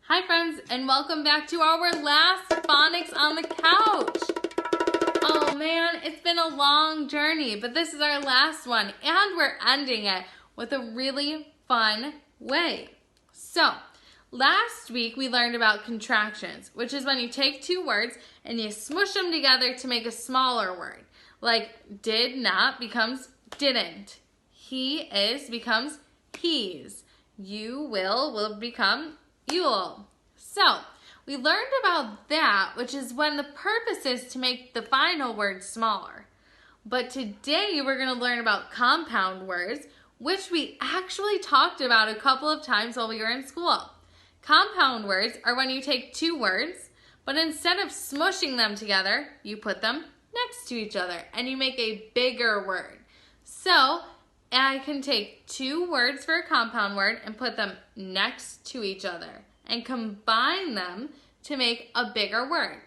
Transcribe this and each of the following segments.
Hi friends, and welcome back to our last Phonics on the Couch. Oh man, it's been a long journey, but this is our last one, and we're ending it with a really fun way. So, last week we learned about contractions, which is when you take two words and you smush them together to make a smaller word. Like did not becomes didn't. He is becomes he's. You will become you'll. So, we learned about that, which is when the purpose is to make the final word smaller. But today we're going to learn about compound words, which we actually talked about a couple of times while we were in school. Compound words are when you take two words, but instead of smushing them together, you put them next to each other and you make a bigger word. So, I can take two words for a compound word and put them next to each other and combine them to make a bigger word.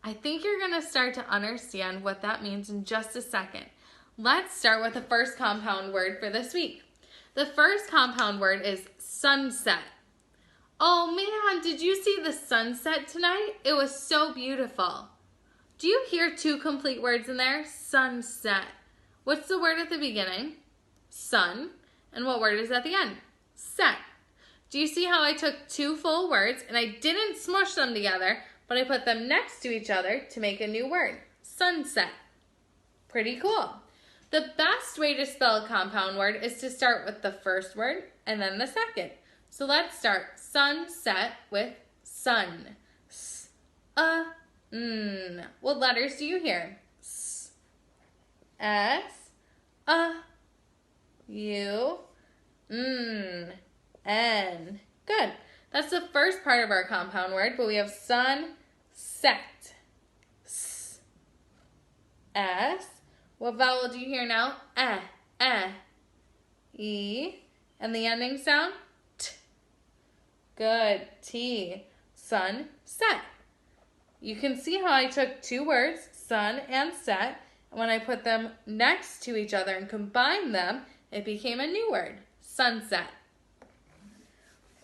I think you're going to start to understand what that means in just a second. Let's start with the first compound word for this week. The first compound word is sunset. Oh man, did you see the sunset tonight? It was so beautiful. Do you hear two complete words in there? Sunset. What's the word at the beginning? Sun. And what word is at the end? Set. Do you see how I took two full words and I didn't smush them together, but I put them next to each other to make a new word? Sunset. Pretty cool. The best way to spell a compound word is to start with the first word and then the second. So let's start sunset with sun. S, n. What letters do you hear? S, S, U, N. Good. That's the first part of our compound word, but we have sun, set. S, S. What vowel do you hear now? E. And the ending sound? T. Good. T. Sun, set. You can see how I took two words, sun and set, and when I put them next to each other and combined them, it became a new word, sunset.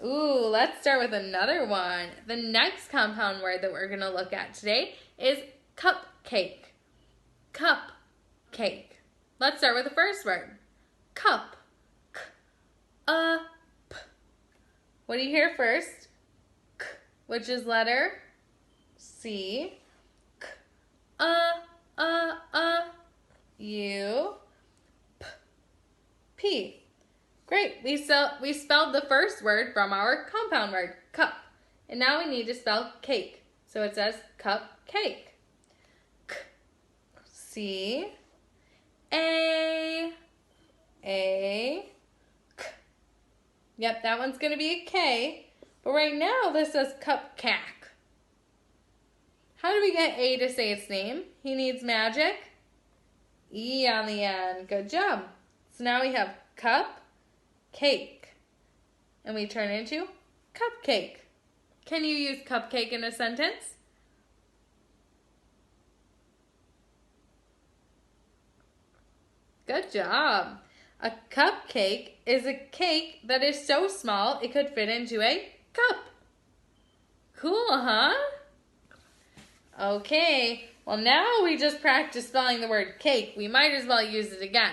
Ooh, let's start with another one. The next compound word that we're going to look at today is cupcake. Cupcake. Let's start with the first word. Cup. K, p. What do you hear first? K, which is letter C. K, U, p, P. Great, we spelled the first word from our compound word, cup. And now we need to spell cake. So it says cupcake. K, C, A, K. Yep, that one's going to be a K. But right now this says cupcake. How do we get A to say its name? He needs magic. E on the end. Good job. So now we have cup, cake, and we turn into cupcake. Can you use cupcake in a sentence? Good job. A cupcake is a cake that is so small it could fit into a cup. Cool, huh? Okay, well now we just practiced spelling the word cake. We might as well use it again.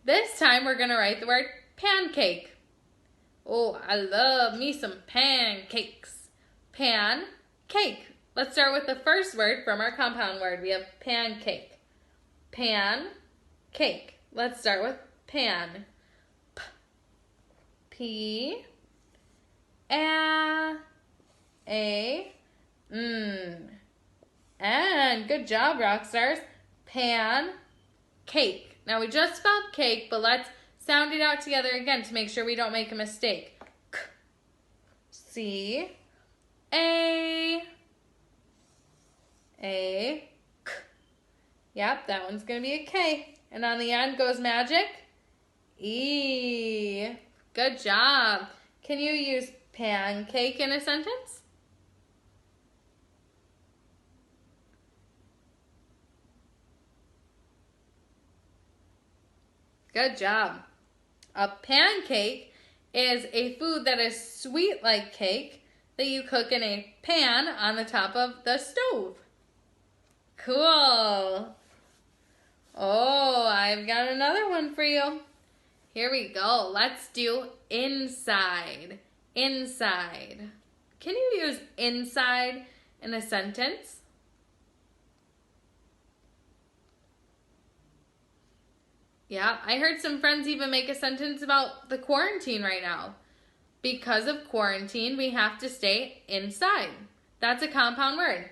This time we're going to write the word pancake. Oh, I love me some pancakes. Pancake. Let's start with the first word from our compound word. We have pancake. Pancake. Let's start with pan. P, A, N. And good job, rock stars. Pancake. Now we just spelled cake, but let's sound it out together again to make sure we don't make a mistake. K, C, A, K. Yep, that one's going to be a K. And on the end goes magic. E. Good job. Can you use pancake in a sentence? Good job. A pancake is a food that is sweet like cake, that you cook in a pan on the top of the stove. Cool. Oh, I've got another one for you. Here we go. Let's do inside. Inside. Can you use inside in a sentence? Yeah, I heard some friends even make a sentence about the quarantine right now. Because of quarantine, we have to stay inside. That's a compound word.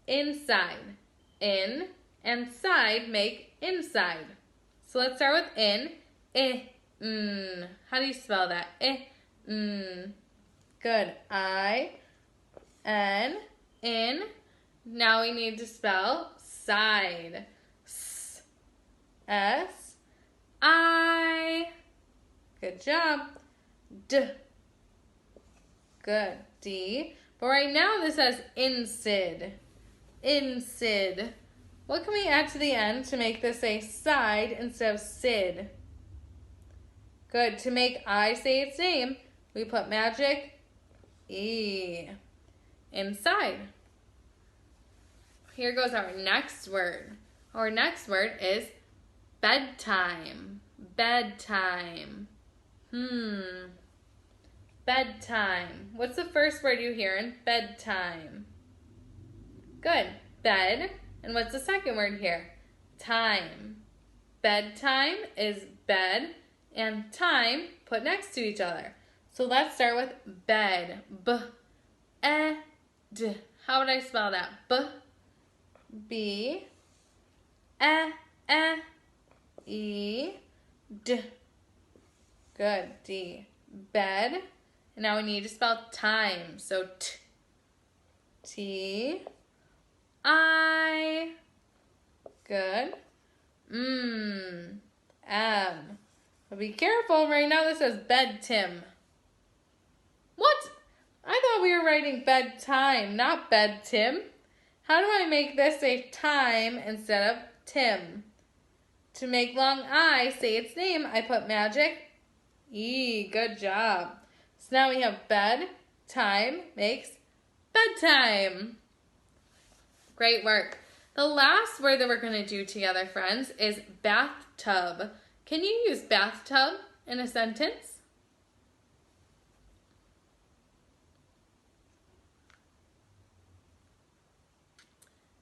Inside. In and side make inside. So let's start with in. How do you spell that? Good. I-N, in. Now we need to spell side. S-I. Good job. D. Good. D. But right now this says insid. Insid. What can we add to the end to make this a side instead of sid? Good. To make I say its name, we put magic E. Inside. Here goes our next word. Our next word is bedtime. Bedtime. Bedtime. What's the first word you hear in bedtime? Good. Bed. And what's the second word here? Time. Bedtime is bed and time put next to each other. So let's start with bed. B-E-D. How would I spell that? B-E-E-D. Good. D. Bed. And now we need to spell time. So T-I. Good. M. But be careful, right now this says bed-tim. What? I thought we were writing bedtime, not bed-tim. How do I make this a time instead of Tim? To make long I say its name, I put magic E. Good job. So now we have bed, time makes bedtime. Great work. The last word that we're going to do together, friends, is bathtub. Can you use bathtub in a sentence?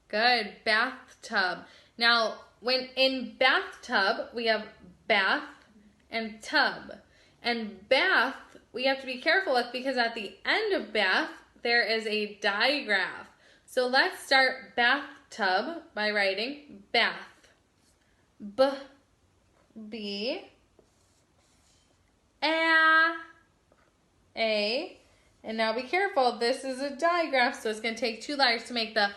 Good, bathtub. Now, when in bathtub, we have bath and tub. And bath, we have to be careful with because at the end of bath, there is a digraph. So let's start bathtub by writing bath. B, A. And now be careful, this is a digraph, so it's going to take two letters to make the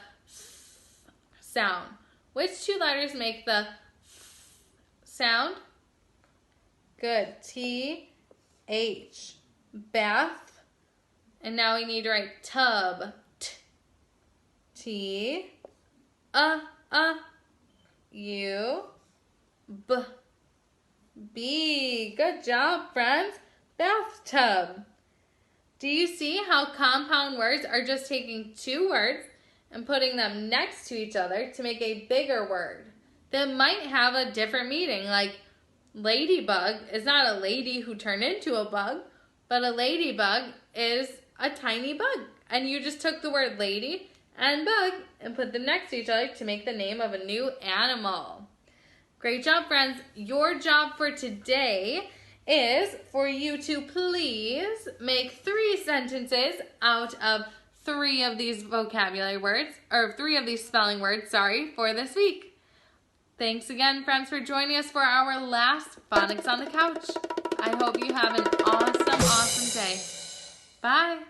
sound. Which two letters make the sound? Good. T-H. Bath. And now we need to write tub. T-U. B. Good job, friends. Bathtub. Do you see how compound words are just taking two words and putting them next to each other to make a bigger word that might have a different meaning? Like ladybug is not a lady who turned into a bug, but a ladybug is a tiny bug. And you just took the word lady and bug and put them next to each other to make the name of a new animal. Great job, friends. Your job for today is for you to please make 3 sentences out of 3 of these vocabulary words, or 3 of these spelling words, for this week. Thanks again, friends, for joining us for our last Phonics on the Couch. I hope you have an awesome day. Bye.